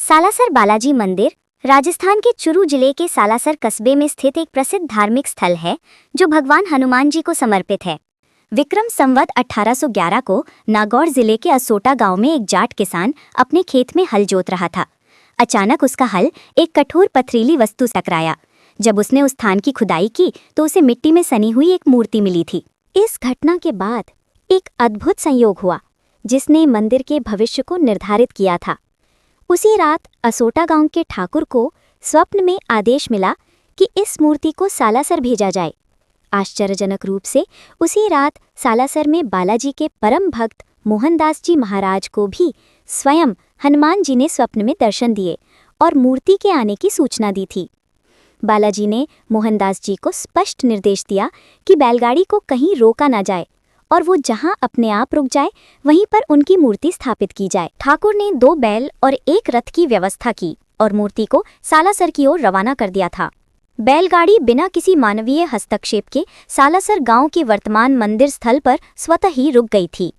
सालासर बालाजी मंदिर राजस्थान के चुरू जिले के सालासर कस्बे में स्थित एक प्रसिद्ध धार्मिक स्थल है जो भगवान हनुमान जी को समर्पित है। विक्रम संवत 1811 को नागौर जिले के असोटा गांव में एक जाट किसान अपने खेत में हल जोत रहा था। अचानक उसका हल एक कठोर पथरीली वस्तु से टकराया। जब उसने उस स्थान की खुदाई की तो उसे मिट्टी में सनी हुई एक मूर्ति मिली थी। इस घटना के बाद एक अद्भुत संयोग हुआ जिसने मंदिर के भविष्य को निर्धारित किया था। उसी रात असोटा गांव के ठाकुर को स्वप्न में आदेश मिला कि इस मूर्ति को सालासर भेजा जाए। आश्चर्यजनक रूप से उसी रात सालासर में बालाजी के परम भक्त मोहनदास जी महाराज को भी स्वयं हनुमान जी ने स्वप्न में दर्शन दिए और मूर्ति के आने की सूचना दी थी। बालाजी ने मोहनदास जी को स्पष्ट निर्देश दिया कि बैलगाड़ी को कहीं रोका ना जाए और वो जहां अपने आप रुक जाए वहीं पर उनकी मूर्ति स्थापित की जाए। ठाकुर ने 2 बैल और 1 रथ की व्यवस्था की और मूर्ति को सालासर की ओर रवाना कर दिया था। बैलगाड़ी बिना किसी मानवीय हस्तक्षेप के सालासर गांव के वर्तमान मंदिर स्थल पर स्वतः ही रुक गई थी।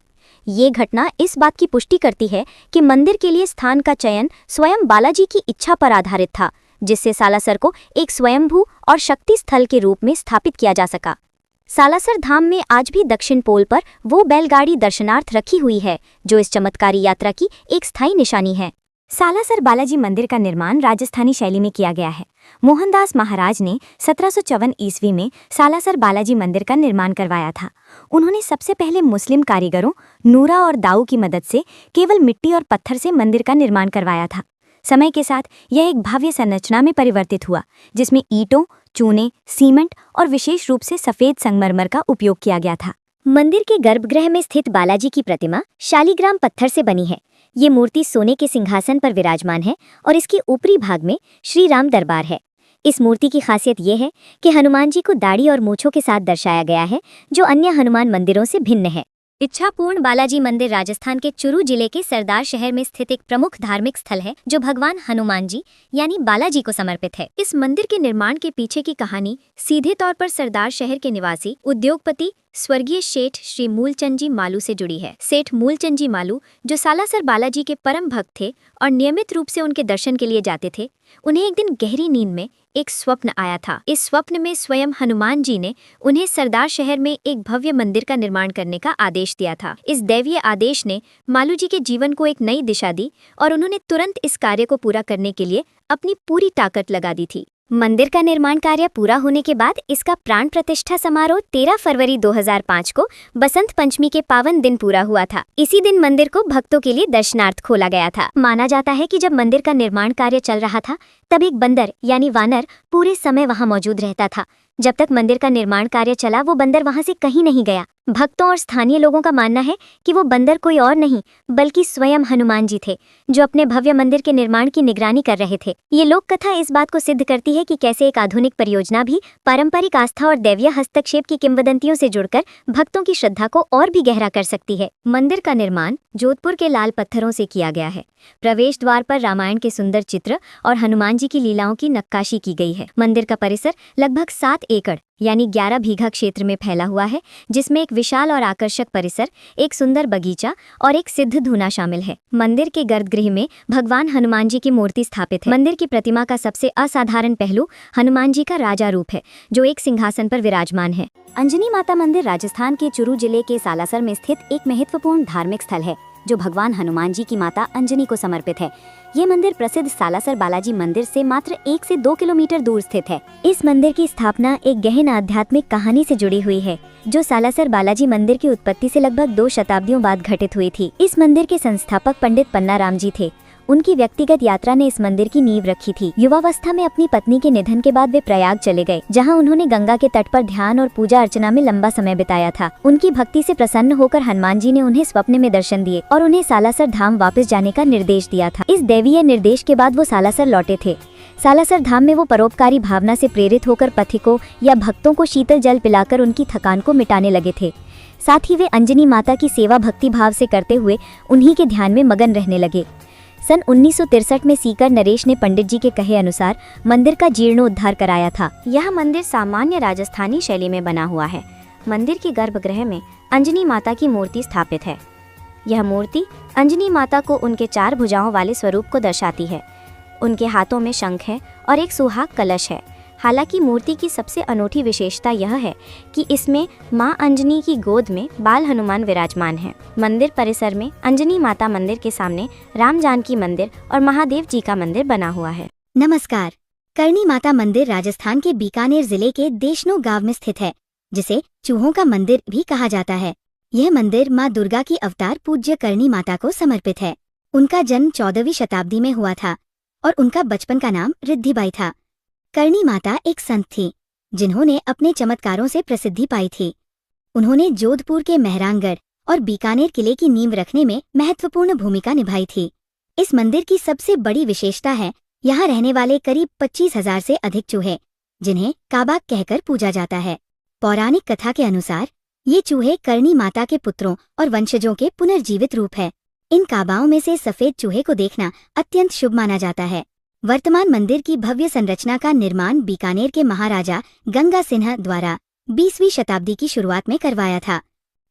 ये घटना इस बात की पुष्टि करती है कि मंदिर के लिए स्थान का चयन स्वयं बालाजी की इच्छा पर आधारित था, जिससे सालासर को एक स्वयंभू और शक्ति स्थल के रूप में स्थापित किया जा सका। सालासर धाम में आज भी दक्षिण पोल पर वो बैलगाड़ी दर्शनार्थ रखी हुई है जो इस चमत्कारी यात्रा की एक स्थायी निशानी है। सालासर बालाजी मंदिर का निर्माण राजस्थानी शैली में किया गया है। मोहनदास महाराज ने 1754 ईस्वी में सालासर बालाजी मंदिर का निर्माण करवाया था। उन्होंने सबसे पहले मुस्लिम कारीगरों नूरा और दाऊ की मदद से केवल मिट्टी और पत्थर से मंदिर का निर्माण करवाया था। समय के साथ यह एक भव्य संरचना में परिवर्तित हुआ जिसमें ईंटों, चूने, सीमेंट और विशेष रूप से सफेद संगमरमर का उपयोग किया गया था। मंदिर के गर्भगृह में स्थित बालाजी की प्रतिमा शालीग्राम पत्थर से बनी है। ये मूर्ति सोने के सिंहासन पर विराजमान है और इसके ऊपरी भाग में श्री राम दरबार है। इस मूर्ति की खासियत यह है कि हनुमान जी को दाढ़ी और मूंछों के साथ दर्शाया गया है जो अन्य हनुमान मंदिरों से भिन्न है। इच्छापूर्ण बालाजी मंदिर राजस्थान के चुरू जिले के सरदार शहर में स्थित एक प्रमुख धार्मिक स्थल है जो भगवान हनुमान जी यानी बालाजी को समर्पित है। इस मंदिर के निर्माण के पीछे की कहानी सीधे तौर पर सरदार शहर के निवासी उद्योगपति स्वर्गीय सेठ श्री मूलचंद जी मालू से जुड़ी है। सेठ मूलचंद जी मालू जो सालासर बालाजी के परम भक्त थे और नियमित रूप से उनके दर्शन के लिए जाते थे, उन्हें एक दिन गहरी नींद में एक स्वप्न आया था। इस स्वप्न में स्वयं हनुमान जी ने उन्हें सरदार शहर में एक भव्य मंदिर का निर्माण करने का आदेश दिया था। इस दैवीय आदेश ने मालू जी के जीवन को एक नई दिशा दी और उन्होंने तुरंत इस कार्य को पूरा करने के लिए अपनी पूरी ताकत लगा दी थी। मंदिर का निर्माण कार्य पूरा होने के बाद इसका प्राण प्रतिष्ठा समारोह 13 फरवरी 2005 को बसंत पंचमी के पावन दिन पूरा हुआ था। इसी दिन मंदिर को भक्तों के लिए दर्शनार्थ खोला गया था। माना जाता है कि जब मंदिर का निर्माण कार्य चल रहा था तब एक बंदर यानी वानर पूरे समय वहां मौजूद रहता था। जब तक मंदिर का निर्माण कार्य चला वो बंदर वहां से कहीं नहीं गया। भक्तों और स्थानीय लोगों का मानना है कि वो बंदर कोई और नहीं बल्कि स्वयं हनुमान जी थे जो अपने भव्य मंदिर के निर्माण की निगरानी कर रहे थे। ये लोक कथा इस बात को सिद्ध करती है कि कैसे एक आधुनिक परियोजना भी पारंपरिक आस्था और दैवीय हस्तक्षेप की किंवदंतियों से जुड़कर भक्तों की श्रद्धा को और भी गहरा कर सकती है। मंदिर का निर्माण जोधपुर के लाल पत्थरों से किया गया है। प्रवेश द्वार पर रामायण के सुंदर चित्र और हनुमान जी की लीलाओं की नक्काशी की गई है। मंदिर का परिसर लगभग 7 एकड़ यानी 11 बीघा क्षेत्र में फैला हुआ है, जिसमें एक विशाल और आकर्षक परिसर, एक सुंदर बगीचा और एक सिद्ध धूना शामिल है। मंदिर के गर्भगृह में भगवान हनुमान जी की मूर्ति स्थापित है। मंदिर की प्रतिमा का सबसे असाधारण पहलू हनुमान जी का राजा रूप है जो एक सिंहासन पर विराजमान है। अंजनी माता मंदिर राजस्थान के चुरू जिले के सालासर में स्थित एक महत्वपूर्ण धार्मिक स्थल है जो भगवान हनुमान जी की माता अंजनी को समर्पित है। ये मंदिर प्रसिद्ध सालासर बालाजी मंदिर से मात्र 1 से 2 किलोमीटर दूर स्थित है। इस मंदिर की स्थापना एक गहन आध्यात्मिक कहानी से जुड़ी हुई है जो सालासर बालाजी मंदिर की उत्पत्ति से लगभग 2 शताब्दियों बाद घटित हुई थी। इस मंदिर के संस्थापक पंडित पन्नाराम जी थे। उनकी व्यक्तिगत यात्रा ने इस मंदिर की नींव रखी थी। युवावस्था में अपनी पत्नी के निधन के बाद वे प्रयाग चले गए, जहां उन्होंने गंगा के तट पर ध्यान और पूजा अर्चना में लंबा समय बिताया था। उनकी भक्ति से प्रसन्न होकर हनुमान जी ने उन्हें स्वप्न में दर्शन दिए और उन्हें सालासर धाम वापस जाने का निर्देश दिया था। इस दैवीय निर्देश के बाद वो सालासर लौटे थे। सालासर धाम में वो परोपकारी भावना से प्रेरित होकर पथिकों या भक्तों को शीतल जल पिलाकर उनकी थकान को मिटाने लगे थे। साथ ही वे अंजनी माता की सेवा भक्ति भाव से करते हुए उन्हीं के ध्यान में मगन रहने लगे। सन 1963 में सीकर नरेश ने पंडित जी के कहे अनुसार मंदिर का जीर्णोद्धार कराया था। यह मंदिर सामान्य राजस्थानी शैली में बना हुआ है। मंदिर के गर्भगृह में अंजनी माता की मूर्ति स्थापित है। यह मूर्ति अंजनी माता को उनके 4 भुजाओं वाले स्वरूप को दर्शाती है। उनके हाथों में शंख है और एक सुहाग कलश है। हालांकि मूर्ति की सबसे अनूठी विशेषता यह है कि इसमें मां अंजनी की गोद में बाल हनुमान विराजमान हैं। मंदिर परिसर में अंजनी माता मंदिर के सामने राम जानकी मंदिर और महादेव जी का मंदिर बना हुआ है। नमस्कार। करणी माता मंदिर राजस्थान के बीकानेर जिले के देशनो गांव में स्थित है, जिसे चूहों का मंदिर भी कहा जाता है। यह मंदिर मां दुर्गा की अवतार पूज्य करणी माता को समर्पित है। उनका जन्म 14वीं शताब्दी में हुआ था और उनका बचपन का नाम रिद्धिबाई था। करणी माता एक संत थी जिन्होंने अपने चमत्कारों से प्रसिद्धि पाई थी। उन्होंने जोधपुर के मेहरानगढ़ और बीकानेर किले की नींव रखने में महत्वपूर्ण भूमिका निभाई थी। इस मंदिर की सबसे बड़ी विशेषता है यहाँ रहने वाले करीब 25,000 से अधिक चूहे, जिन्हें काबा कहकर पूजा जाता है। पौराणिक कथा के अनुसार ये चूहे करणी माता के पुत्रों और वंशजों के पुनर्जीवित रूप है। इन काबाओं में से सफेद चूहे को देखना अत्यंत शुभ माना जाता है। वर्तमान मंदिर की भव्य संरचना का निर्माण बीकानेर के महाराजा गंगा सिन्हा द्वारा 20वीं शताब्दी की शुरुआत में करवाया था।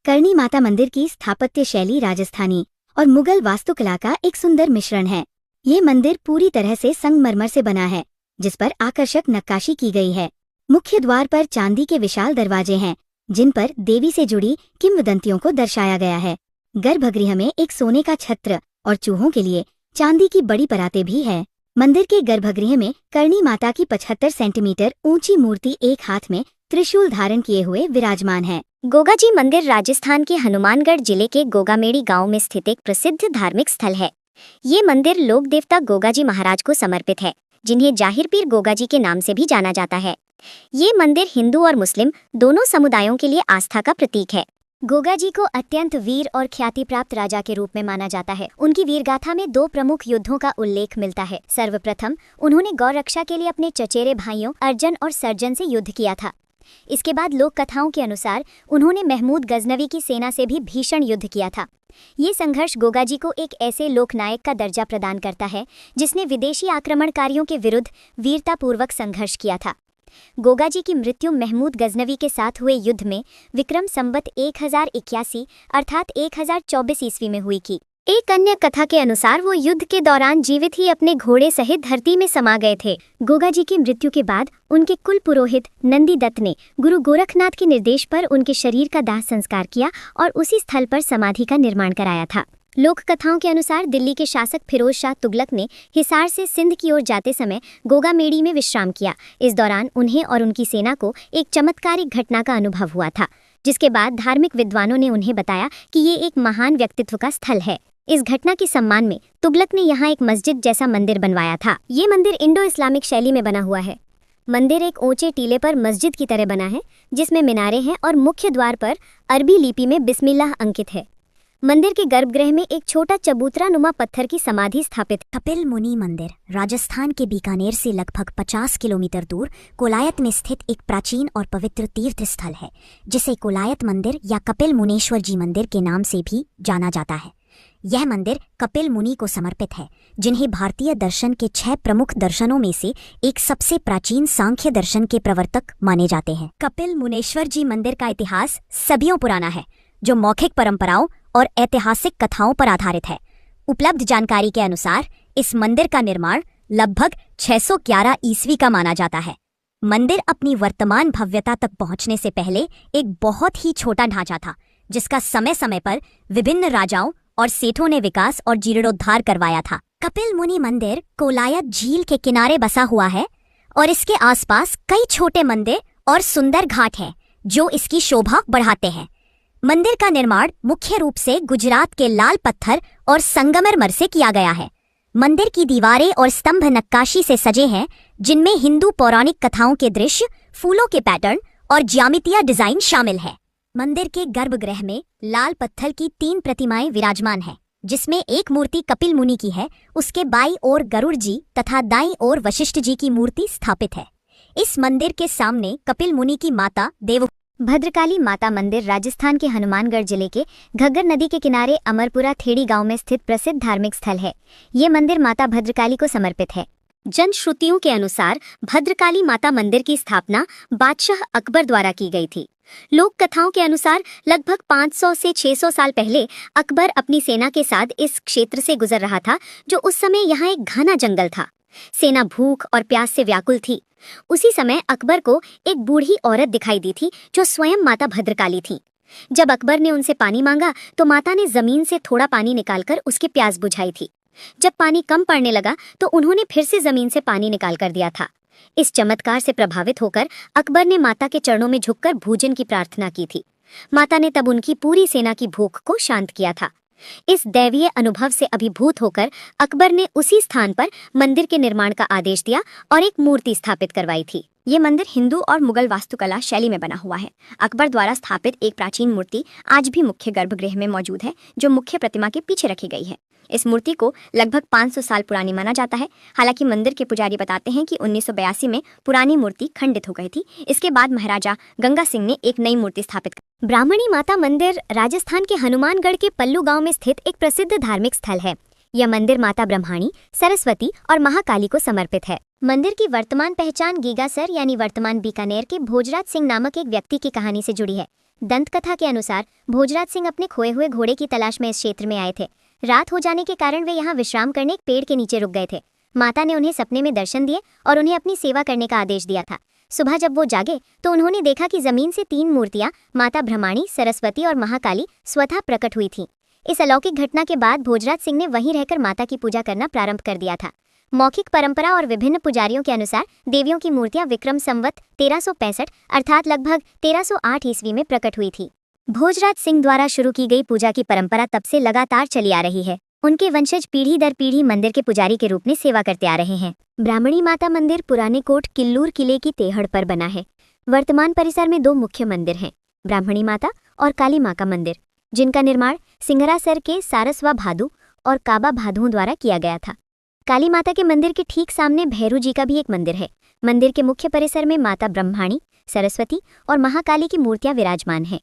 करणी माता मंदिर की स्थापत्य शैली राजस्थानी और मुगल वास्तुकला का एक सुंदर मिश्रण है। ये मंदिर पूरी तरह से संगमरमर से बना है, जिस पर आकर्षक नक्काशी की गई है। मुख्य द्वार पर चांदी के विशाल दरवाजे हैं, जिन पर देवी से जुड़ी किंवदंतियों को दर्शाया गया है। गर्भगृह में एक सोने का छत्र और चूहों के लिए चांदी की बड़ी परातें भी है। मंदिर के गर्भगृह में करणी माता की 75 सेंटीमीटर ऊंची मूर्ति एक हाथ में त्रिशूल धारण किए हुए विराजमान है। गोगाजी मंदिर राजस्थान के हनुमानगढ़ जिले के गोगामेड़ी गांव में स्थित एक प्रसिद्ध धार्मिक स्थल है। ये मंदिर लोक देवता गोगाजी महाराज को समर्पित है, जिन्हें जाहिर पीर गोगाजी के नाम से भी जाना जाता है। ये मंदिर हिंदू और मुस्लिम दोनों समुदायों के लिए आस्था का प्रतीक है। गोगाजी को अत्यंत वीर और ख्याति प्राप्त राजा के रूप में माना जाता है। उनकी वीरगाथा में 2 प्रमुख युद्धों का उल्लेख मिलता है। सर्वप्रथम उन्होंने गौ रक्षा के लिए अपने चचेरे भाइयों अर्जन और सर्जन से युद्ध किया था। इसके बाद लोक कथाओं के अनुसार उन्होंने महमूद गजनवी की सेना से भी भीषण युद्ध किया था। ये संघर्ष गोगाजी को एक ऐसे लोकनायक का दर्जा प्रदान करता है जिसने विदेशी आक्रमणकारियों के विरुद्ध वीरतापूर्वक संघर्ष किया था। गोगाजी की मृत्यु महमूद गजनवी के साथ हुए युद्ध में विक्रम संवत 1081 अर्थात 1024 ईस्वी में हुई थी। एक अन्य कथा के अनुसार वो युद्ध के दौरान जीवित ही अपने घोड़े सहित धरती में समा गए थे। गोगाजी की मृत्यु के बाद उनके कुल पुरोहित नंदी दत्त ने गुरु गोरखनाथ के निर्देश पर उनके शरीर का दाह संस्कार किया और उसी स्थल पर समाधि का निर्माण कराया था। लोक कथाओं के अनुसार दिल्ली के शासक फिरोज शाह तुगलक ने हिसार से सिंध की ओर जाते समय गोगामेड़ी में विश्राम किया। इस दौरान उन्हें और उनकी सेना को एक चमत्कारिक घटना का अनुभव हुआ था, जिसके बाद धार्मिक विद्वानों ने उन्हें बताया कि ये एक महान व्यक्तित्व का स्थल है। इस घटना के सम्मान में तुगलक ने यहाँ एक मस्जिद जैसा मंदिर बनवाया था। ये मंदिर इंडो इस्लामिक शैली में बना हुआ है। मंदिर एक ऊंचे टीले पर मस्जिद की तरह बना है, जिसमें मीनारे हैं और मुख्य द्वार पर अरबी लिपि में बिस्मिल्लाह अंकित है। मंदिर के गर्भगृह में एक छोटा चबूतरा नुमा पत्थर की समाधि स्थापित। कपिल मुनि मंदिर राजस्थान के बीकानेर से लगभग 50 किलोमीटर दूर कोलायत में स्थित एक प्राचीन और पवित्र तीर्थ स्थल है, जिसे कोलायत मंदिर या कपिल मुनेश्वर जी मंदिर के नाम से भी जाना जाता है। यह मंदिर कपिल मुनि को समर्पित है, जिन्हें भारतीय दर्शन के 6 प्रमुख दर्शनों में से एक सबसे प्राचीन सांख्य दर्शन के प्रवर्तक माने जाते हैं। कपिल मुनेश्वर जी मंदिर का इतिहास सदियों पुराना है, जो मौखिक परंपराओं और ऐतिहासिक कथाओं पर आधारित है। उपलब्ध जानकारी के अनुसार इस मंदिर का निर्माण लगभग 611 ईस्वी का माना जाता है। मंदिर अपनी वर्तमान भव्यता तक पहुंचने से पहले एक बहुत ही छोटा ढांचा था, जिसका समय समय पर विभिन्न राजाओं और सेठों ने विकास और जीर्णोद्धार करवाया था। कपिल मुनि मंदिर कोलायत झील के किनारे बसा हुआ है और इसके आसपास कई छोटे मंदिर और सुंदर घाट हैं, जो इसकी शोभा बढ़ाते हैं। मंदिर का निर्माण मुख्य रूप से गुजरात के लाल पत्थर और संगमरमर से किया गया है। मंदिर की दीवारें और स्तंभ नक्काशी से सजे हैं, जिनमें हिंदू पौराणिक कथाओं के दृश्य, फूलों के पैटर्न और ज्यामितीय डिजाइन शामिल है। मंदिर के गर्भगृह में लाल पत्थर की 3 प्रतिमाएं विराजमान हैं, जिसमें एक मूर्ति कपिल मुनि की है, उसके बाईं ओर गरुड़ जी तथा दाईं ओर वशिष्ठ जी की मूर्ति स्थापित है। इस मंदिर के सामने कपिल मुनि की माता देव भद्रकाली माता मंदिर राजस्थान के हनुमानगढ़ जिले के घग्गर नदी के किनारे अमरपुरा थेड़ी गांव में स्थित प्रसिद्ध धार्मिक स्थल है। ये मंदिर माता भद्रकाली को समर्पित है। जनश्रुतियों के अनुसार भद्रकाली माता मंदिर की स्थापना बादशाह अकबर द्वारा की गई थी। लोक कथाओं के अनुसार लगभग 500 से 600 साल पहले अकबर अपनी सेना के साथ इस क्षेत्र से गुजर रहा था, जो उस समय यहाँ एक घना जंगल था। सेना भूख और प्यास से व्याकुल थी। उसी समय अकबर को एक बूढ़ी औरत दिखाई दी थी जो स्वयं माता भद्रकाली थी। जब अकबर ने उनसे पानी मांगा तो माता ने जमीन से थोड़ा पानी निकालकर उसकी प्यास बुझाई थी। जब पानी कम पड़ने लगा तो उन्होंने फिर से जमीन से पानी निकाल कर दिया था। इस चमत्कार से प्रभावित होकर अकबर ने माता के चरणों में झुककर भोजन की प्रार्थना की थी। माता ने तब उनकी पूरी सेना की भूख को शांत किया था। इस दैवीय अनुभव से अभिभूत होकर अकबर ने उसी स्थान पर मंदिर के निर्माण का आदेश दिया और एक मूर्ति स्थापित करवाई थी। ये मंदिर हिंदू और मुगल वास्तुकला शैली में बना हुआ है। अकबर द्वारा स्थापित एक प्राचीन मूर्ति आज भी मुख्य गर्भगृह में मौजूद है, जो मुख्य प्रतिमा के पीछे रखी गई है। इस मूर्ति को लगभग 500 साल पुरानी माना जाता है। हालांकि मंदिर के पुजारी बताते हैं कि 1982 में पुरानी मूर्ति खंडित हो गई थी। इसके बाद महाराजा गंगा सिंह ने एक नई मूर्ति स्थापित की। ब्राह्मणी माता मंदिर राजस्थान के हनुमानगढ़ के पल्लू गांव में स्थित एक प्रसिद्ध धार्मिक स्थल है। यह मंदिर माता ब्रह्माणी, सरस्वती और महाकाली को समर्पित है। मंदिर की वर्तमान पहचान गीगासर यानी वर्तमान बीकानेर के भोजराज सिंह नामक एक व्यक्ति की कहानी से जुड़ी है। दंत कथा के अनुसार भोजराज सिंह अपने खोए हुए घोड़े की तलाश में इस क्षेत्र में आए थे। रात हो जाने के कारण वे यहाँ विश्राम करने एक पेड़ के नीचे रुक गए थे। माता ने उन्हें सपने में दर्शन दिए और उन्हें अपनी सेवा करने का आदेश दिया था। सुबह जब वो जागे तो उन्होंने देखा कि जमीन से 3 मूर्तियां माता ब्रह्माणी, सरस्वती और महाकाली स्वतः प्रकट हुई थीं। इस अलौकिक घटना के बाद भोजराज सिंह ने वहीं रहकर माता की पूजा करना प्रारंभ कर दिया था। मौखिक परंपरा और विभिन्न पुजारियों के अनुसार देवियों की मूर्तियां विक्रम संवत 1365 अर्थात लगभग 1308 ईस्वी में प्रकट हुई थी। भोजराज सिंह द्वारा शुरू की गई पूजा की परंपरा तब से लगातार चली आ रही है। उनके वंशज पीढ़ी दर पीढ़ी मंदिर के पुजारी के रूप में सेवा करते आ रहे हैं। ब्राह्मणी माता मंदिर पुराने कोट किल्लूर किले की तेहड़ पर बना है। वर्तमान परिसर में 2 मुख्य मंदिर हैं, ब्राह्मणी माता और काली माँ का मंदिर, जिनका निर्माण सिंघरासर के सारस्वा भादु और काबा भादुओं द्वारा किया गया था। काली माता के मंदिर के ठीक सामने भैरू जी का भी एक मंदिर है। मंदिर के मुख्य परिसर में माता ब्रह्माणी, सरस्वती और महाकाली की मूर्तियां विराजमान हैं।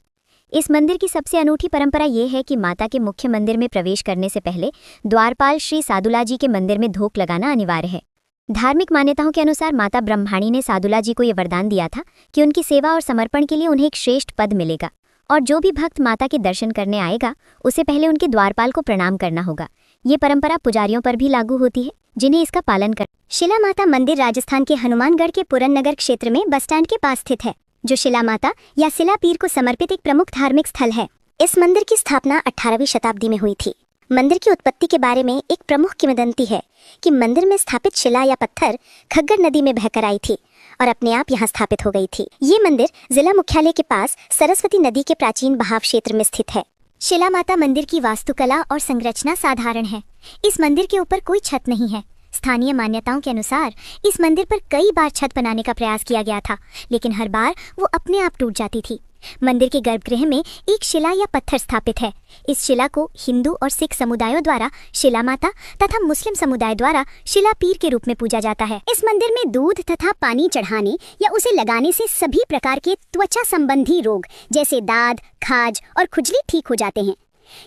इस मंदिर की सबसे अनूठी परंपरा ये है कि माता के मुख्य मंदिर में प्रवेश करने से पहले द्वारपाल श्री सादुला जी के मंदिर में धोक लगाना अनिवार्य है। धार्मिक मान्यताओं के अनुसार माता ब्रह्माणी ने सादुला जी को यह वरदान दिया था कि उनकी सेवा और समर्पण के लिए उन्हें एक श्रेष्ठ पद मिलेगा और जो भी भक्त माता के दर्शन करने आएगा उसे पहले उनके द्वारपाल को प्रणाम करना होगा। ये परंपरा पुजारियों पर भी लागू होती है, जिन्हें इसका पालन कर। शिला माता मंदिर राजस्थान के हनुमानगढ़ के पुरन नगर क्षेत्र में बस स्टैंड के पास स्थित है, जो शिला माता या शिला पीर को समर्पित एक प्रमुख धार्मिक स्थल है। इस मंदिर की स्थापना 18वीं शताब्दी में हुई थी। मंदिर की उत्पत्ति के बारे में एक प्रमुख किंवदंती है कि मंदिर में स्थापित शिला या पत्थर खग्गर नदी में बहकर आई थी और अपने आप यहाँ स्थापित हो गई थी। ये मंदिर जिला मुख्यालय के पास सरस्वती नदी के प्राचीन बहाव क्षेत्र में स्थित है। शिला माता मंदिर की वास्तुकला और संरचना साधारण है। इस मंदिर के ऊपर कोई छत नहीं है। स्थानीय मान्यताओं के अनुसार इस मंदिर पर कई बार छत बनाने का प्रयास किया गया था, लेकिन हर बार वो अपने आप टूट जाती थी। मंदिर के गर्भगृह में एक शिला या पत्थर स्थापित है। इस शिला को हिंदू और सिख समुदायों द्वारा शिला माता तथा मुस्लिम समुदाय द्वारा शिला पीर के रूप में पूजा जाता है। इस मंदिर में दूध तथा पानी चढ़ाने या उसे लगाने से सभी प्रकार के त्वचा संबंधी रोग जैसे दाद, खाज और खुजली ठीक हो जाते हैं।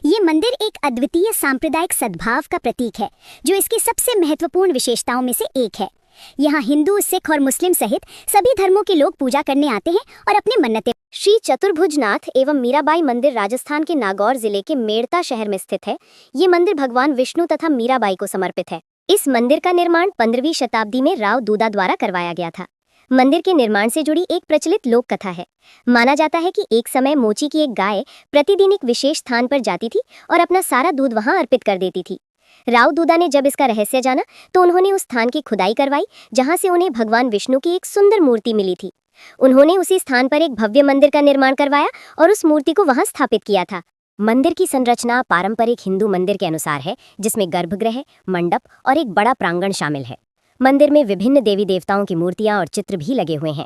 ये मंदिर एक अद्वितीय सांप्रदायिक सद्भाव का प्रतीक है, जो इसकी सबसे महत्वपूर्ण विशेषताओं में से एक है। यहाँ हिंदू, सिख और मुस्लिम सहित सभी धर्मों के लोग पूजा करने आते हैं और अपने मन्नतें। श्री चतुर्भुजनाथ एवं मीराबाई मंदिर राजस्थान के नागौर जिले के मेड़ता शहर में स्थित है। ये मंदिर भगवान विष्णु तथा मीराबाई को समर्पित है। इस मंदिर का निर्माण 15वीं शताब्दी में राव दूदा द्वारा करवाया गया था। मंदिर के निर्माण से जुड़ी एक प्रचलित लोक कथा है। माना जाता है कि एक समय मोची की एक गाय प्रतिदिन एक विशेष स्थान पर जाती थी और अपना सारा दूध वहां अर्पित कर देती थी। राव दूदा ने जब इसका रहस्य जाना तो उन्होंने उस स्थान की खुदाई करवाई, जहां से उन्हें भगवान विष्णु की एक सुंदर मूर्ति मिली थी। उन्होंने उसी स्थान पर एक भव्य मंदिर का निर्माण करवाया और उस मूर्ति को वहां स्थापित किया था। मंदिर की संरचना पारंपरिक हिंदू मंदिर के अनुसार है, जिसमें गर्भगृह, मंडप और एक बड़ा प्रांगण शामिल है। मंदिर में विभिन्न देवी देवताओं की मूर्तियां और चित्र भी लगे हुए हैं।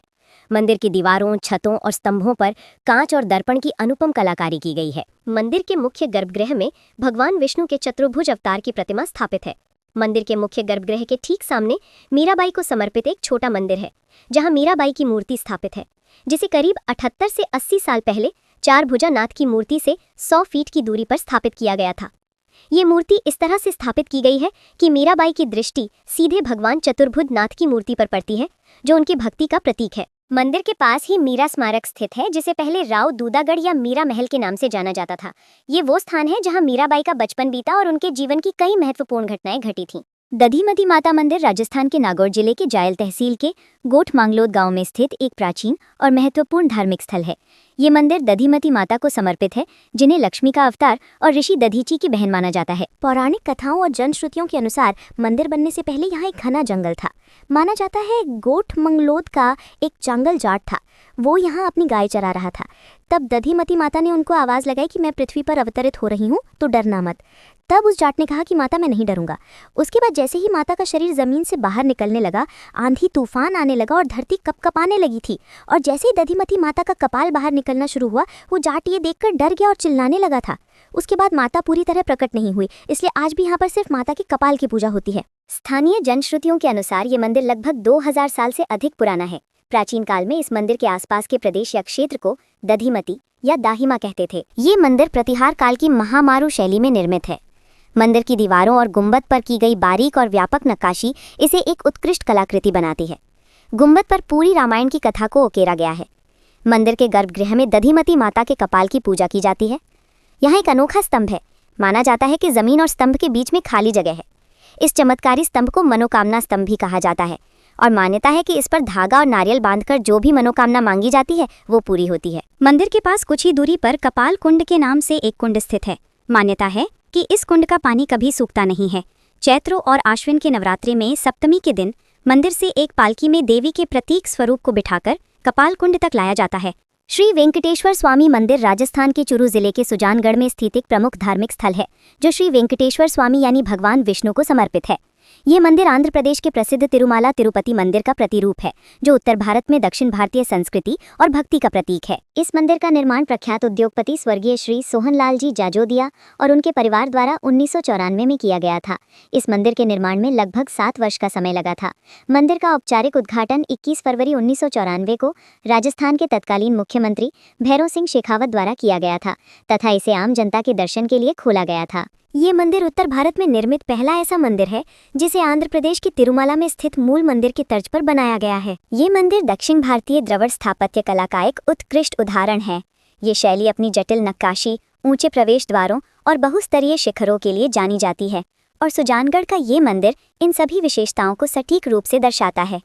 मंदिर की दीवारों, छतों और स्तंभों पर कांच और दर्पण की अनुपम कलाकारी की गई है। मंदिर के मुख्य गर्भगृह में भगवान विष्णु के चतुर्भुज अवतार की प्रतिमा स्थापित है। मंदिर के मुख्य गर्भगृह के ठीक सामने मीराबाई को समर्पित एक छोटा मंदिर है, जहां मीराबाई की मूर्ति स्थापित है, जिसे करीब 78 से 80 साल पहले 4 भुजानाथ की मूर्ति से 100 फीट की दूरी पर स्थापित किया गया था। ये मूर्ति इस तरह से स्थापित की गई है कि मीराबाई की दृष्टि सीधे भगवान चतुर्भुज नाथ की मूर्ति पर पड़ती है, जो उनकी भक्ति का प्रतीक है। मंदिर के पास ही मीरा स्मारक स्थित है, जिसे पहले राव दूदागढ़ या मीरा महल के नाम से जाना जाता था। ये वो स्थान है जहां मीराबाई का बचपन बीता और उनके जीवन की कई महत्वपूर्ण घटनाएं घटी थीं। दधीमती माता मंदिर राजस्थान के नागौर जिले के जायल तहसील के गोठ मांगलोद गांव में स्थित एक प्राचीन और महत्वपूर्ण धार्मिक स्थल है। ये मंदिर दधीमती माता को समर्पित है, जिन्हें लक्ष्मी का अवतार और ऋषि दधीची की बहन माना जाता है। पौराणिक कथाओं और जनश्रुतियों के अनुसार मंदिर बनने से पहले यहाँ एक घना जंगल था। माना जाता है गोठ मंगलोद का एक जंगल जाट था, वो यहाँ अपनी गाय चरा रहा था। तब दधीमती माता ने उनको आवाज लगाई कि मैं पृथ्वी पर अवतरित हो रही हूँ, तो डरना मत। तब उस जाट ने कहा कि माता मैं नहीं डरूंगा। उसके बाद जैसे ही माता का शरीर जमीन से बाहर निकलने लगा, आंधी तूफान आने लगा और धरती कपकपाने लगी थी। और जैसे ही दधीमती माता का कपाल बाहर निकलना शुरू हुआ, वो जाट ये देखकर डर गया और चिल्लाने लगा था। उसके बाद माता पूरी तरह प्रकट नहीं हुई, इसलिए आज भी यहाँ पर सिर्फ माता के कपाल की पूजा होती है। स्थानीय जनश्रुतियों के अनुसार ये मंदिर लगभग 2000 साल से अधिक पुराना है। प्राचीन काल में इस मंदिर के आसपास के प्रदेश या क्षेत्र को दधीमती या दाहिमा कहते थे। ये मंदिर प्रतिहार काल की महामारू शैली में निर्मित है। मंदिर की दीवारों और गुंबद पर की गई बारीक और व्यापक नक्काशी इसे एक उत्कृष्ट कलाकृति बनाती है। गुंबद पर पूरी रामायण की कथा को उकेरा गया है। मंदिर के गर्भगृह में दधीमती माता के कपाल की पूजा की जाती है। यहाँ एक अनोखा स्तंभ है। माना जाता है कि जमीन और स्तंभ के बीच में खाली जगह है। इस चमत्कारी स्तंभ को मनोकामना स्तंभ भी कहा जाता है और मान्यता है कि इस पर धागा और नारियल बांधकर जो भी मनोकामना मांगी जाती है वो पूरी होती है। मंदिर के पास कुछ ही दूरी पर कपाल कुंड के नाम से एक कुंड स्थित है। मान्यता है कि इस कुंड का पानी कभी सूखता नहीं है। चैत्र और आश्विन के नवरात्रि में सप्तमी के दिन मंदिर से एक पालकी में देवी के प्रतीक स्वरूप को बिठाकर कपाल कुंड तक लाया जाता है। श्री वेंकटेश्वर स्वामी मंदिर राजस्थान के चुरू जिले के सुजानगढ़ में स्थित एक प्रमुख धार्मिक स्थल है, जो श्री वेंकटेश्वर स्वामी यानी भगवान विष्णु को समर्पित है। ये मंदिर आंध्र प्रदेश के प्रसिद्ध तिरुमाला तिरुपति मंदिर का प्रतिरूप है, जो उत्तर भारत में दक्षिण भारतीय संस्कृति और भक्ति का प्रतीक है। इस मंदिर का निर्माण प्रख्यात उद्योगपति स्वर्गीय श्री सोहनलाल जी जाजोदिया और उनके परिवार द्वारा 1994 में किया गया था। इस मंदिर के निर्माण में लगभग 7 वर्ष का समय लगा था। मंदिर का औपचारिक उद्घाटन 21 फरवरी 1994 को राजस्थान के तत्कालीन मुख्यमंत्री भैरों सिंह शेखावत द्वारा किया गया था तथा इसे आम जनता के दर्शन के लिए खोला गया था। ये मंदिर उत्तर भारत में निर्मित पहला ऐसा मंदिर है जिसे आंध्र प्रदेश के तिरुमाला में स्थित मूल मंदिर की तर्ज पर बनाया गया है। ये मंदिर दक्षिण भारतीय द्रविड़ स्थापत्य कला का एक उत्कृष्ट उदाहरण है। ये शैली अपनी जटिल नक्काशी, ऊंचे प्रवेश द्वारों और बहुस्तरीय शिखरों के लिए जानी जाती है और सुजानगढ़ का ये मंदिर इन सभी विशेषताओं को सटीक रूप से दर्शाता है।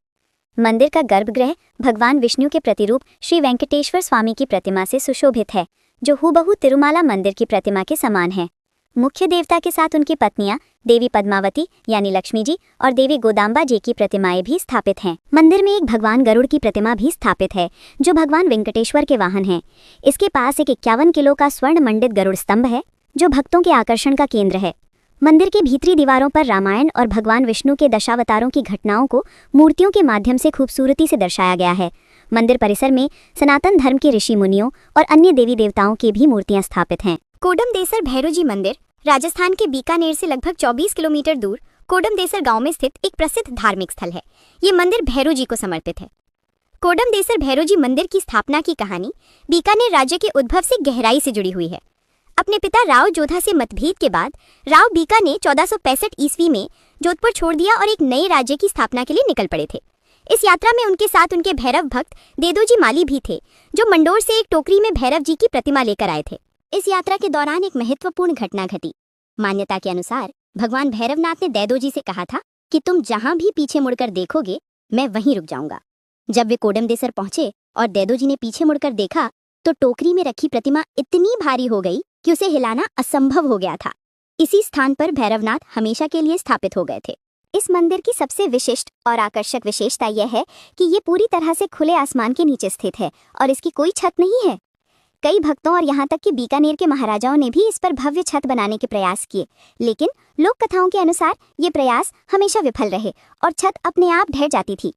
मंदिर का गर्भगृह भगवान विष्णु के प्रतिरूप श्री वेंकटेश्वर स्वामी की प्रतिमा से सुशोभित है, जो हूबहू तिरुमाला मंदिर की प्रतिमा के समान है। मुख्य देवता के साथ उनकी पत्नियां देवी पद्मावती यानी लक्ष्मी जी और देवी गोदाम्बा जी की प्रतिमाएं भी स्थापित हैं। मंदिर में एक भगवान गरुड़ की प्रतिमा भी स्थापित है, जो भगवान वेंकटेश्वर के वाहन हैं। इसके पास एक 51 किलो का स्वर्ण मंडित गरुड़ स्तंभ है, जो भक्तों के आकर्षण का केंद्र है। मंदिर की भीतरी दीवारों पर रामायण और भगवान विष्णु के दशावतारों की घटनाओं को मूर्तियों के माध्यम से खूबसूरती से दर्शाया गया है। मंदिर परिसर में सनातन धर्म के ऋषि मुनियों और अन्य देवी देवताओं की भी मूर्तियां स्थापित हैं। कोडमदेसर भैरोजी मंदिर राजस्थान के बीकानेर से लगभग 24 किलोमीटर दूर कोडमदेसर गांव में स्थित एक प्रसिद्ध धार्मिक स्थल है। ये मंदिर भैरोजी को समर्पित है। कोडमदेसर भैरोजी मंदिर की स्थापना की कहानी बीकानेर राज्य के उद्भव से गहराई से जुड़ी हुई है। अपने पिता राव जोधा से मतभेद के बाद राव बीका ने 1465 ईस्वी में जोधपुर छोड़ दिया और एक नए राज्य की स्थापना के लिए निकल पड़े थे। इस यात्रा में उनके साथ उनके भैरव भक्त देदोजी माली भी थे, जो मंडोर से एक टोकरी में भैरव जी की प्रतिमा लेकर आए थे। इस यात्रा के दौरान एक महत्वपूर्ण घटना घटी। मान्यता के अनुसार भगवान भैरवनाथ ने देदोजी से कहा था कि तुम जहां भी पीछे मुड़कर देखोगे, मैं वहीं रुक जाऊंगा। जब वे कोडमदेसर पहुंचे और देदोजी ने पीछे मुड़कर देखा, तो टोकरी में रखी प्रतिमा इतनी भारी हो गई कि उसे हिलाना असंभव हो गया था। इसी स्थान पर भैरवनाथ हमेशा के लिए स्थापित हो गए थे। इस मंदिर की सबसे विशिष्ट और आकर्षक विशेषता यह है कि ये पूरी तरह से खुले आसमान के नीचे स्थित है और इसकी कोई छत नहीं है। कई भक्तों और यहाँ तक कि बीकानेर के महाराजाओं ने भी इस पर भव्य छत बनाने के प्रयास किए, लेकिन लोक कथाओं के अनुसार ये प्रयास हमेशा विफल रहे और छत अपने आप ढह जाती थी।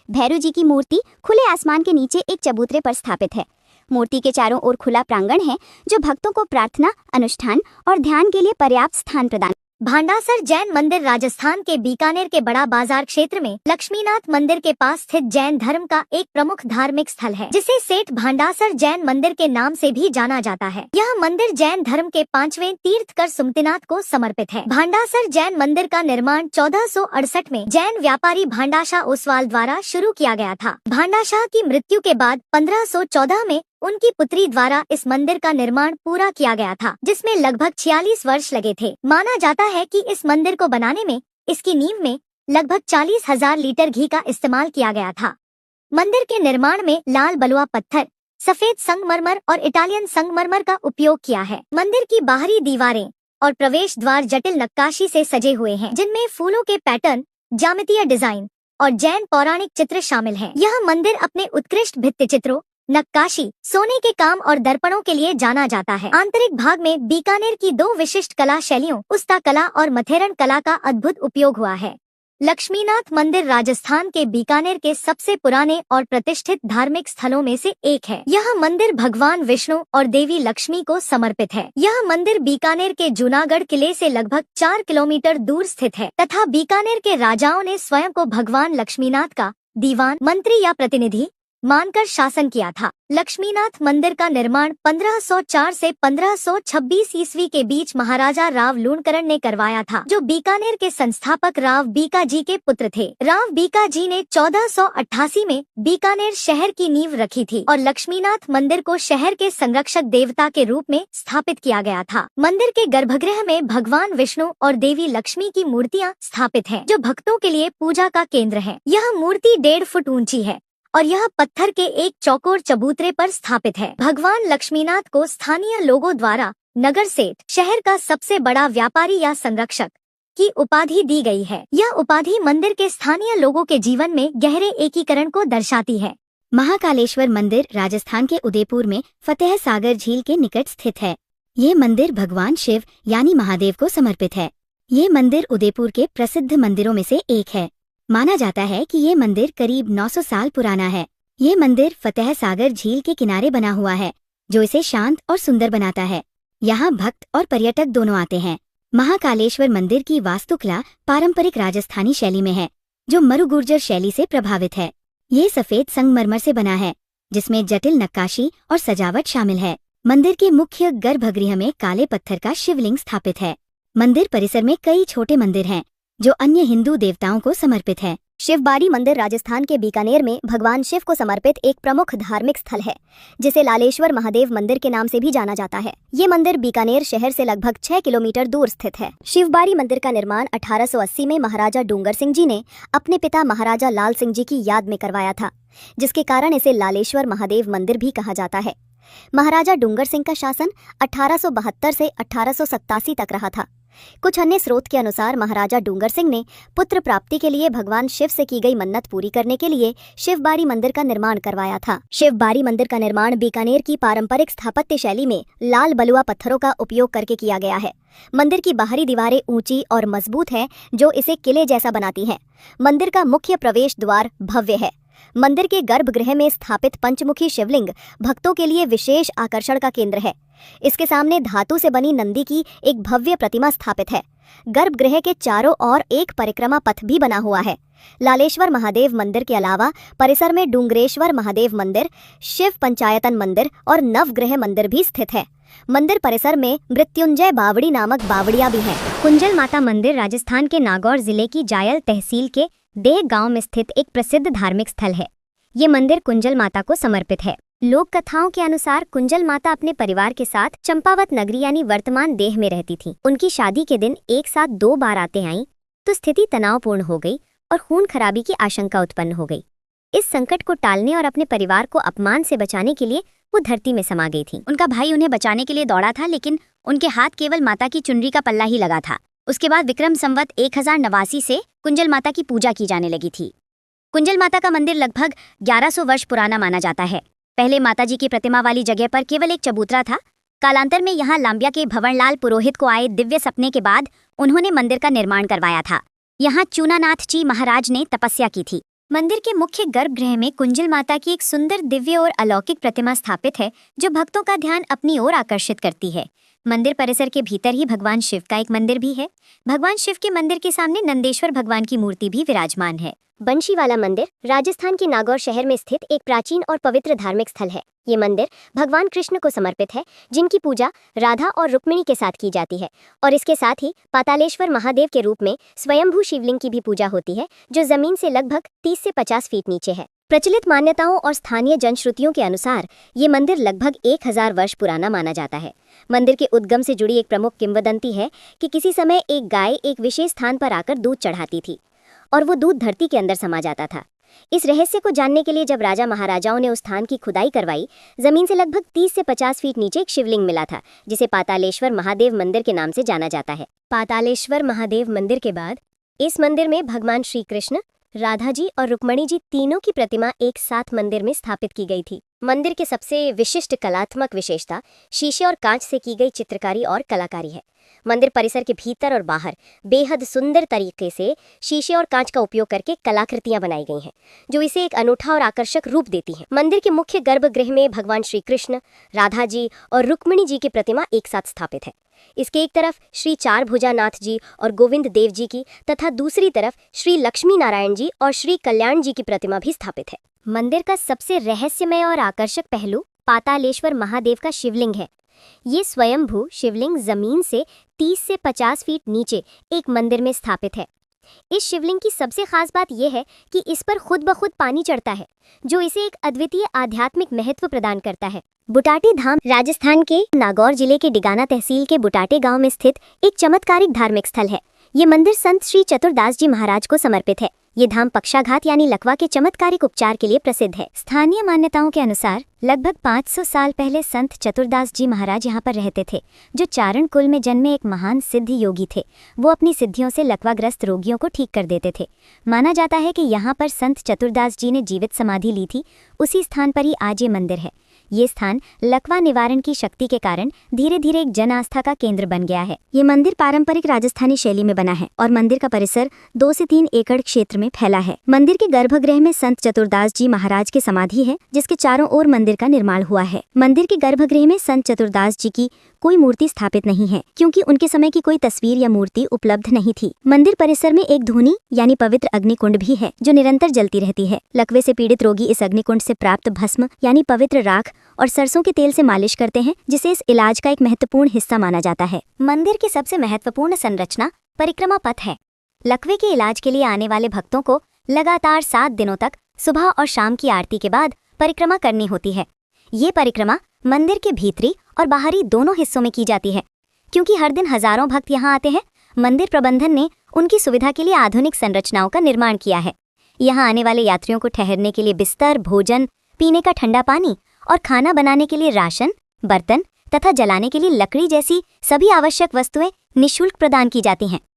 भैरू जी की मूर्ति खुले आसमान के नीचे एक चबूतरे पर स्थापित है। मूर्ति के चारों ओर खुला प्रांगण है, जो भक्तों को प्रार्थना, अनुष्ठान और ध्यान के लिए पर्याप्त स्थान प्रदान। भांडासर जैन मंदिर राजस्थान के बीकानेर के बड़ा बाजार क्षेत्र में लक्ष्मीनाथ मंदिर के पास स्थित जैन धर्म का एक प्रमुख धार्मिक स्थल है, जिसे सेठ भांडासर जैन मंदिर के नाम से भी जाना जाता है। यह मंदिर जैन धर्म के 5वें तीर्थकर सुमतिनाथ को समर्पित है। भांडासर जैन मंदिर का निर्माण 1468 में जैन व्यापारी भांडाशाह ओसवाल द्वारा शुरू किया गया था। भांडाशाह की मृत्यु के बाद 1514 में उनकी पुत्री द्वारा इस मंदिर का निर्माण पूरा किया गया था, जिसमें लगभग 46 वर्ष लगे थे। माना जाता है कि इस मंदिर को बनाने में इसकी नींव में लगभग 40,000 लीटर घी का इस्तेमाल किया गया था। मंदिर के निर्माण में लाल बलुआ पत्थर, सफेद संगमरमर और इटालियन संगमरमर का उपयोग किया है। मंदिर की बाहरी दीवारें और प्रवेश द्वार जटिल नक्काशी से सजे हुए हैं, जिनमें फूलों के पैटर्न, ज्यामितीय डिजाइन और जैन पौराणिक चित्र शामिल हैं। यह मंदिर अपने उत्कृष्ट भित्ति चित्रों, नक्काशी, सोने के काम और दर्पणों के लिए जाना जाता है। आंतरिक भाग में बीकानेर की 2 विशिष्ट कला शैलियों उस्ता कला और मथेरन कला का अद्भुत उपयोग हुआ है। लक्ष्मीनाथ मंदिर राजस्थान के बीकानेर के सबसे पुराने और प्रतिष्ठित धार्मिक स्थलों में से एक है। यह मंदिर भगवान विष्णु और देवी लक्ष्मी को समर्पित है। यह मंदिर बीकानेर के जूनागढ़ किले से लगभग 4 किलोमीटर दूर स्थित है तथा बीकानेर के राजाओं ने स्वयं को भगवान लक्ष्मीनाथ का दीवान, मंत्री या प्रतिनिधि मानकर शासन किया था। लक्ष्मीनाथ मंदिर का निर्माण 1504 से 1526 ईस्वी के बीच महाराजा राव लूणकरण ने करवाया था, जो बीकानेर के संस्थापक राव बीकाजी के पुत्र थे। राव बीकाजी ने 1488 में बीकानेर शहर की नींव रखी थी और लक्ष्मीनाथ मंदिर को शहर के संरक्षक देवता के रूप में स्थापित किया गया था। मंदिर के गर्भगृह में भगवान विष्णु और देवी लक्ष्मी की मूर्तियाँ स्थापित है, जो भक्तों के लिए पूजा का केंद्र है। यह मूर्ति 1.5 फुट ऊंची है और यह पत्थर के एक चौकोर चबूतरे पर स्थापित है। भगवान लक्ष्मीनाथ को स्थानीय लोगों द्वारा नगर सेठ, शहर का सबसे बड़ा व्यापारी या संरक्षक की उपाधि दी गई है। यह उपाधि मंदिर के स्थानीय लोगों के जीवन में गहरे एकीकरण को दर्शाती है। महाकालेश्वर मंदिर राजस्थान के उदयपुर में फतेह सागर झील के निकट स्थित है। ये मंदिर भगवान शिव यानी महादेव को समर्पित है। ये मंदिर उदयपुर के प्रसिद्ध मंदिरों में से एक है। माना जाता है कि ये मंदिर करीब 900 साल पुराना है। ये मंदिर फतेह सागर झील के किनारे बना हुआ है, जो इसे शांत और सुंदर बनाता है। यहाँ भक्त और पर्यटक दोनों आते हैं। महाकालेश्वर मंदिर की वास्तुकला पारंपरिक राजस्थानी शैली में है, जो मरु गुर्जर शैली से प्रभावित है। ये सफेद संगमरमर से बना है, जिसमें जटिल नक्काशी और सजावट शामिल है। मंदिर के मुख्य गर्भगृह में काले पत्थर का शिवलिंग स्थापित है। मंदिर परिसर में कई छोटे मंदिर हैं, जो अन्य हिंदू देवताओं को समर्पित है। शिवबाड़ी मंदिर राजस्थान के बीकानेर में भगवान शिव को समर्पित एक प्रमुख धार्मिक स्थल है, जिसे लालेश्वर महादेव मंदिर के नाम से भी जाना जाता है। ये मंदिर बीकानेर शहर से लगभग 6 किलोमीटर दूर स्थित है। शिवबाड़ी मंदिर का निर्माण 1880 में महाराजा डूंगर सिंह जी ने अपने पिता महाराजा लाल सिंह जी की याद में करवाया था, जिसके कारण इसे लालेश्वर महादेव मंदिर भी कहा जाता है। महाराजा डूंगर सिंह का शासन 1872 से 1887 तक रहा था। कुछ अन्य स्रोत के अनुसार महाराजा डूंगर सिंह ने पुत्र प्राप्ति के लिए भगवान शिव से की गई मन्नत पूरी करने के लिए शिवबाड़ी मंदिर का निर्माण करवाया था। शिवबाड़ी मंदिर का निर्माण बीकानेर की पारंपरिक स्थापत्य शैली में लाल बलुआ पत्थरों का उपयोग करके किया गया है। मंदिर की बाहरी दीवारें ऊंची और मजबूत हैं, जो इसे किले जैसा बनाती हैं। मंदिर का मुख्य प्रवेश द्वार भव्य है। मंदिर के गर्भगृह में स्थापित पंचमुखी शिवलिंग भक्तों के लिए विशेष आकर्षण का केंद्र है। इसके सामने धातु से बनी नंदी की एक भव्य प्रतिमा स्थापित है। गर्भगृह के चारों ओर एक परिक्रमा पथ भी बना हुआ है। लालेश्वर महादेव मंदिर के अलावा परिसर में डूंगरेश्वर महादेव मंदिर, शिव पंचायतन मंदिर और नवग्रह मंदिर भी स्थित है। मंदिर परिसर में मृत्युंजय बावड़ी नामक बावड़िया भी है। कुंजल माता मंदिर राजस्थान के नागौर जिले की जायल तहसील के देह गांव में स्थित एक प्रसिद्ध धार्मिक स्थल है। ये मंदिर कुंजल माता को समर्पित है। लोक कथाओं के अनुसार कुंजल माता अपने परिवार के साथ चंपावत नगरी यानी वर्तमान देह में रहती थी। उनकी शादी के दिन एक साथ 2 बार आते आईं, तो स्थिति तनावपूर्ण हो गई और खून खराबी की आशंका उत्पन्न हो गई। इस संकट को टालने और अपने परिवार को अपमान से बचाने के लिए वो धरती में समा गई थी। उनका भाई उन्हें बचाने के लिए दौड़ा था, लेकिन उनके हाथ केवल माता की चुनरी का पल्ला ही लगा था। उसके बाद विक्रम संवत 1089 से कुंजल माता की पूजा की जाने लगी थी। कुंजल माता का मंदिर लगभग 1100 वर्ष पुराना माना जाता है। पहले माताजी की प्रतिमा वाली जगह पर केवल एक चबूतरा था। कालांतर में यहाँ लांबिया के भंवरलाल पुरोहित को आए दिव्य सपने के बाद उन्होंने मंदिर का निर्माण करवाया था। यहाँ चूनानाथ जी महाराज ने तपस्या की थी। मंदिर के मुख्य गर्भगृह में कुंजल माता की एक सुंदर दिव्य और अलौकिक प्रतिमा स्थापित है, जो भक्तों का ध्यान अपनी ओर आकर्षित करती है। मंदिर परिसर के भीतर ही भगवान शिव का एक मंदिर भी है। भगवान शिव के मंदिर के सामने नंदेश्वर भगवान की मूर्ति भी विराजमान है। बंशीवाला मंदिर राजस्थान के नागौर शहर में स्थित एक प्राचीन और पवित्र धार्मिक स्थल है। ये मंदिर भगवान कृष्ण को समर्पित है, जिनकी पूजा राधा और रुक्मिणी के साथ की जाती है। और इसके साथ ही पातालेश्वर महादेव के रूप में स्वयंभू शिवलिंग की भी पूजा होती है, जो जमीन से लगभग 30 से 50 फीट नीचे है। प्रचलित मान्यताओं और स्थानीय जनश्रुतियों के अनुसार ये मंदिर लगभग 1000 वर्ष पुराना माना जाता है। मंदिर के उद्गम से जुड़ी एक प्रमुख किंवदंती है कि किसी समय एक गाय एक विशेष स्थान पर आकर दूध चढ़ाती थी और वो दूध धरती के अंदर समा जाता था। इस रहस्य को जानने के लिए जब राजा महाराजाओं ने उस स्थान की खुदाई करवाई, जमीन से लगभग 30 से 50 फीट नीचे एक शिवलिंग मिला था, जिसे पातालेश्वर महादेव मंदिर के नाम से जाना जाता है। पातालेश्वर महादेव मंदिर के बाद इस मंदिर में भगवान श्री कृष्ण, राधा जी और रुक्मणी जी तीनों की प्रतिमा एक साथ मंदिर में स्थापित की गई थी। मंदिर के सबसे विशिष्ट कलात्मक विशेषता शीशे और कांच से की गई चित्रकारी और कलाकारी है। मंदिर परिसर के भीतर और बाहर बेहद सुंदर तरीके से शीशे और कांच का उपयोग करके कलाकृतियां बनाई गई हैं, जो इसे एक अनूठा और आकर्षक रूप देती हैं। मंदिर के मुख्य गर्भगृह में भगवान श्री कृष्ण, राधा जी और रुक्मणी जी की प्रतिमा एक साथ स्थापित है। इसके एक तरफ श्री चारभुजानाथ जी और गोविंद देव जी की तथा दूसरी तरफ श्री लक्ष्मी नारायण जी और श्री कल्याण जी की प्रतिमा भी स्थापित है। मंदिर का सबसे रहस्यमय और आकर्षक पहलू पातालेश्वर महादेव का शिवलिंग है। ये स्वयंभू शिवलिंग जमीन से 30 से 50 फीट नीचे एक मंदिर में स्थापित है। इस शिवलिंग की सबसे खास बात यह है कि इस पर खुद ब खुद पानी चढ़ता है, जो इसे एक अद्वितीय आध्यात्मिक महत्व प्रदान करता है। बुटाटी धाम राजस्थान के नागौर जिले के डिगाना तहसील के बुटाटे गांव में स्थित एक चमत्कारिक धार्मिक स्थल है। ये मंदिर संत श्री चतुरदास जी महाराज को समर्पित है। ये धाम पक्षाघात यानी लकवा के चमत्कारिक उपचार के लिए प्रसिद्ध है। स्थानीय मान्यताओं के अनुसार लगभग 500 साल पहले संत चतुरदास जी महाराज यहाँ पर रहते थे, जो चारण कुल में जन्मे एक महान सिद्ध योगी थे। वो अपनी सिद्धियों से लकवाग्रस्त रोगियों को ठीक कर देते थे। माना जाता है कि यहाँ पर संत चतुरदास जी ने जीवित समाधि ली थी। उसी स्थान पर ही आज ये मंदिर है। ये स्थान लकवा निवारण की शक्ति के कारण धीरे धीरे एक जन आस्था का केंद्र बन गया है। ये मंदिर पारंपरिक राजस्थानी शैली में बना है और मंदिर का परिसर 2 से 3 एकड़ क्षेत्र में फैला है। मंदिर के गर्भगृह में संत चतुरदास जी महाराज की समाधि है, जिसके चारों ओर मंदिर का निर्माण हुआ है। मंदिर के गर्भगृह में संत चतुरदास जी की कोई मूर्ति स्थापित नहीं है, क्योंकि उनके समय की कोई तस्वीर या मूर्ति उपलब्ध नहीं थी। मंदिर परिसर में एक धूनी यानी पवित्र अग्निकुंड भी है, जो निरंतर जलती रहती है। लकवे से पीड़ित रोगी इस अग्निकुंड से प्राप्त भस्म यानी पवित्र राख और सरसों के तेल से मालिश करते हैं, जिसे इस इलाज का एक महत्वपूर्ण हिस्सा माना जाता है। मंदिर की सबसे महत्वपूर्ण संरचना परिक्रमा पथ है। लकवे के इलाज के लिए आने वाले भक्तों को लगातार 7 दिनों तक सुबह और शाम की आरती के बाद परिक्रमा करनी होती है। ये परिक्रमा मंदिर के भीतरी और बाहरी दोनों हिस्सों में की जाती है। क्योंकि हर दिन हजारों भक्त यहाँ आते हैं, मंदिर प्रबंधन ने उनकी सुविधा के लिए आधुनिक संरचनाओं का निर्माण किया है। यहाँ आने वाले यात्रियों को ठहरने के लिए बिस्तर, भोजन, पीने का ठंडा पानी और खाना बनाने के लिए राशन, बर्तन तथा जलाने के लिए लकड़ी जैसी सभी आवश्यक वस्तुएं निःशुल्क प्रदान की जाती हैं।